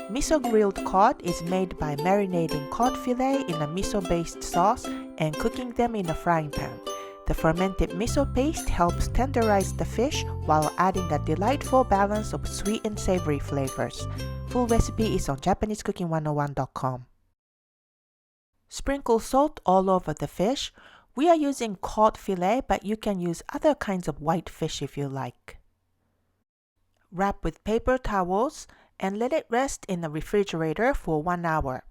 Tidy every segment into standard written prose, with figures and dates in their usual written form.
Miso Grilled Cod is made by marinating cod fillet in a miso-based sauce and cooking them in a frying pan. The fermented miso paste helps tenderize the fish while adding a delightful balance of sweet and savory flavors. Full recipe is on JapaneseCooking101.com. Sprinkle salt all over the fish. We are using cod fillet, but you can use other kinds of white fish if you like. Wrap with paper towels and let it rest in the refrigerator for 1 hour.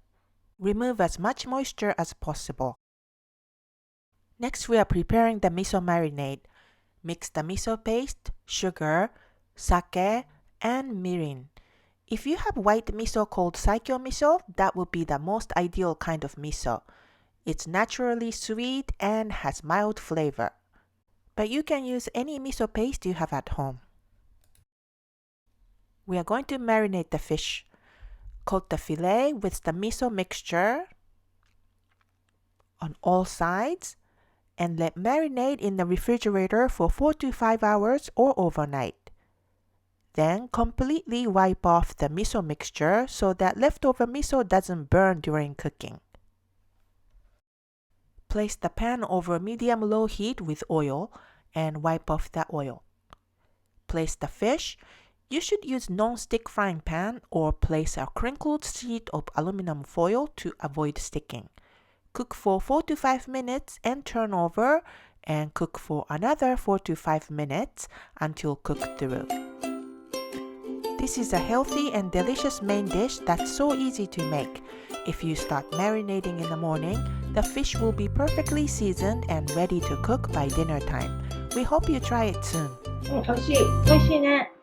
Remove as much moisture as possible. Next, we are preparing the miso marinade. Mix the miso paste, sugar, sake, and mirin. If you have white miso called saikyo miso, that would be the most ideal kind of miso. It's naturally sweet and has mild flavor. But you can use any miso paste you have at home. We are going to marinate the fish. Coat the fillet with the miso mixture on all sides and let marinate in the refrigerator for 4 to 5 hours or overnight. Then completely wipe off the miso mixture so that leftover miso doesn't burn during cooking. Place the pan over medium-low heat with oil and wipe off the oil. Place the fish. You should use non-stick frying pan or place a crinkled sheet of aluminum foil to avoid sticking. Cook for 4 to 5 minutes and turn over and cook for another 4 to 5 minutes until cooked through. This is a healthy and delicious main dish that's so easy to make. If you start marinating in the morning, the fish will be perfectly seasoned and ready to cook by dinner time. We hope you try it soon. 美味しいね。